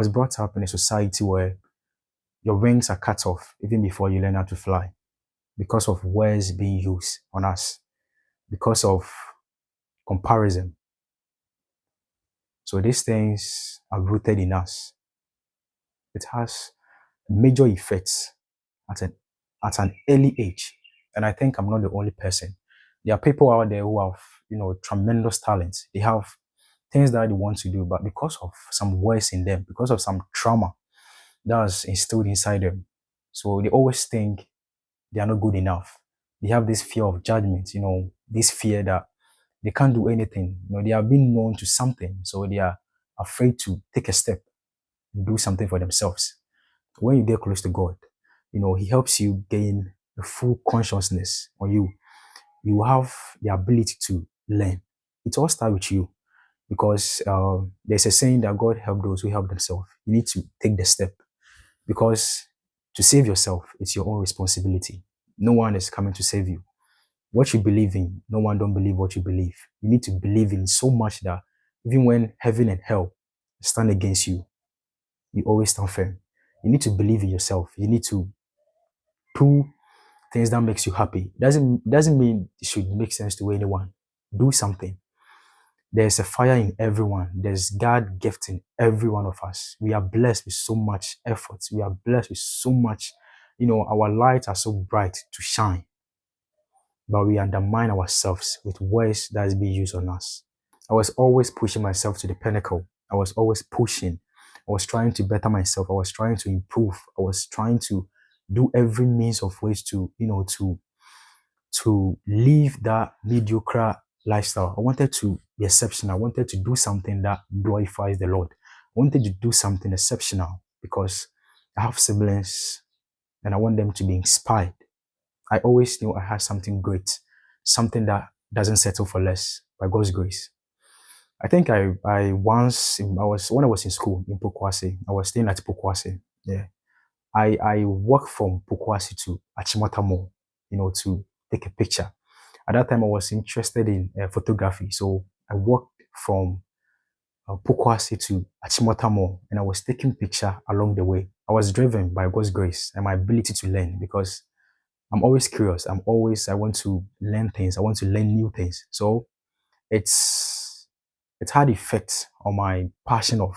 was brought up in a society where your wings are cut off even before you learn how to fly because of words being used on us, because of comparison. So these things are rooted in us. It has major effects at an early age. And I think I'm not the only person. There are people out there who have, tremendous talent. They have things that they want to do, but because of some words in them, because of some trauma that's instilled inside them, so they always think they are not good enough. They have this fear of judgment, this fear that they can't do anything. They have been known to something, so they are afraid to take a step and do something for themselves. When you get close to God, He helps you gain a full consciousness on you. You have the ability to learn. It all starts with you because there's a saying that God help those who help themselves. You need to take the step because to save yourself, it's your own responsibility. No one is coming to save you. What you believe in, no one don't believe what you believe. You need to believe in so much that even when heaven and hell stand against you, you always stand firm. You need to believe in yourself. You need to do things that makes you happy. Doesn't mean it should make sense to anyone. Do something. There's a fire in everyone. There's God gift in every one of us. We are blessed with so much effort. We are blessed with so much, our lights are so bright to shine. But we undermine ourselves with words that is being used on us. I was always pushing myself to the pinnacle. I was always pushing. I was trying to better myself. I was trying to improve. I was trying to do every means of ways to, to live that mediocre lifestyle. I wanted to be exceptional. I wanted to do something that glorifies the Lord. I wanted to do something exceptional because I have siblings and I want them to be inspired. I always knew I had something great, something that doesn't settle for less by God's grace. I think I once, when I was in school in Pokwase, I was staying at Pokwase. Yeah. I walked from Pokwase to Achimota Mall, to take a picture. At that time, I was interested in photography. So I walked from Pokwase to Achimota Mall and I was taking picture along the way. I was driven by God's grace and my ability to learn because I'm always curious. I want to learn things. I want to learn new things. So it's had effect on my passion of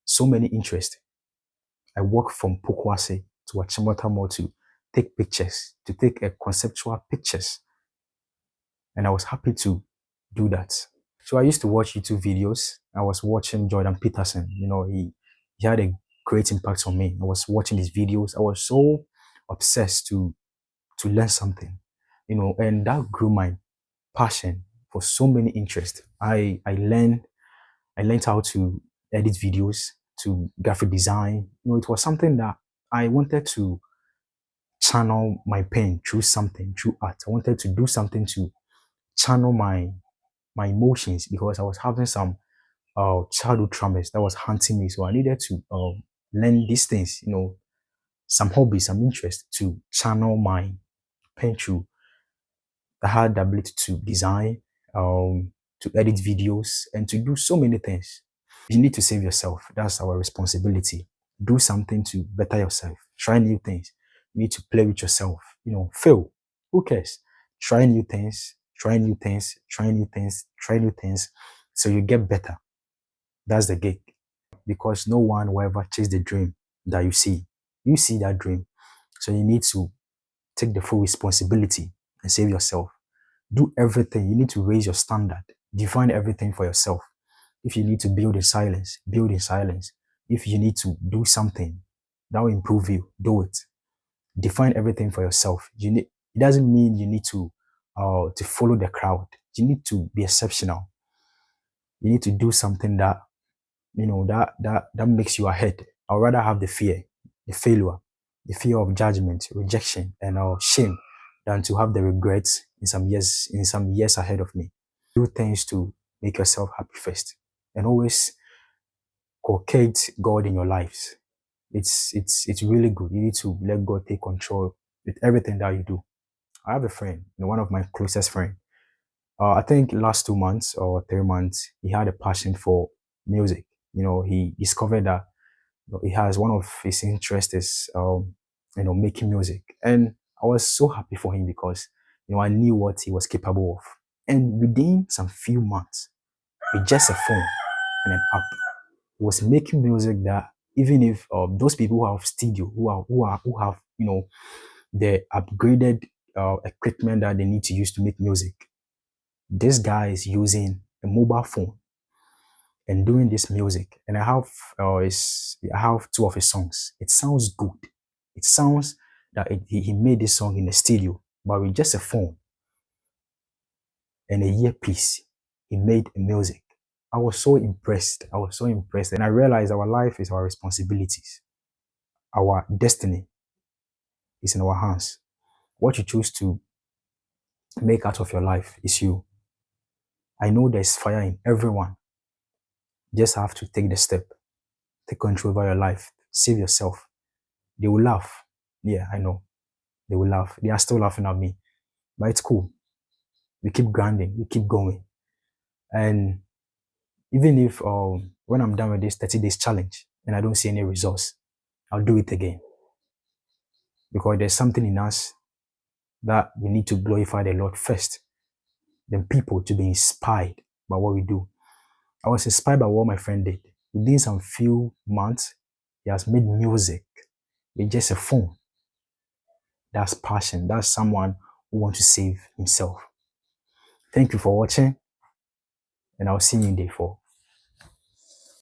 so many interests. I walk from Pokwase to Achimota Mall to take pictures, to take a conceptual pictures. And I was happy to do that. So I used to watch YouTube videos. I was watching Jordan Peterson. He had a great impact on me. I was watching his videos. I was so obsessed to learn something, and that grew my passion for so many interests. I learned how to edit videos, to graphic design. It was something that I wanted to channel my pain through something, through art. I wanted to do something to channel my emotions because I was having some childhood traumas that was haunting me. So I needed to learn these things, some hobbies, some interests to channel my pain through. I had the ability to design, to edit videos, and to do so many things. You need to save yourself. That's our responsibility. Do something to better yourself. Try new things. You need to play with yourself. Fail. Who cares? Try new things, try new things, try new things, try new things. So you get better. That's the gig. Because no one will ever chase the dream that you see. You see that dream. So you need to take the full responsibility and save yourself. Do everything. You need to raise your standard. Define everything for yourself. If you need to build in silence, build in silence. If you need to do something that will improve you, do it. Define everything for yourself. It doesn't mean you need to follow the crowd. You need to be exceptional. You need to do something that that makes you ahead. I'd rather have the fear, the failure, the fear of judgment, rejection, and shame than to have the regrets in some years ahead of me. Do things to make yourself happy first, and always inculcate God in your lives. It's really good. You need to let God take control with everything that you do. I have a friend, one of my closest friends. I think last 2 months or 3 months, he had a passion for music. He discovered that He has one of his interests is making music, and I was so happy for him because I knew what he was capable of. And within some few months, with just a phone and an app, he was making music that even if those people who have studio, who have the upgraded equipment that they need to use to make music, this guy is using a mobile phone and doing this music. And I have two of his songs. It sounds good. It sounds that he made this song in the studio, but with just a phone and a earpiece, he made music. I was so impressed. I was so impressed. And I realized our life is our responsibilities. Our destiny is in our hands. What you choose to make out of your life is you. I know there's fire in everyone. Just have to take the step. Take control over your life. Save yourself. They will laugh. Yeah, I know. They will laugh. They are still laughing at me. But it's cool. We keep grinding. We keep going. And even if when I'm done with this 30 days challenge and I don't see any results, I'll do it again. Because there's something in us that we need to glorify the Lord first. Then people to be inspired by what we do. I was inspired by what my friend did. Within some few months, he has made music with just a phone. That's passion. That's someone who wants to save himself. Thank you for watching, and I'll see you in day 4.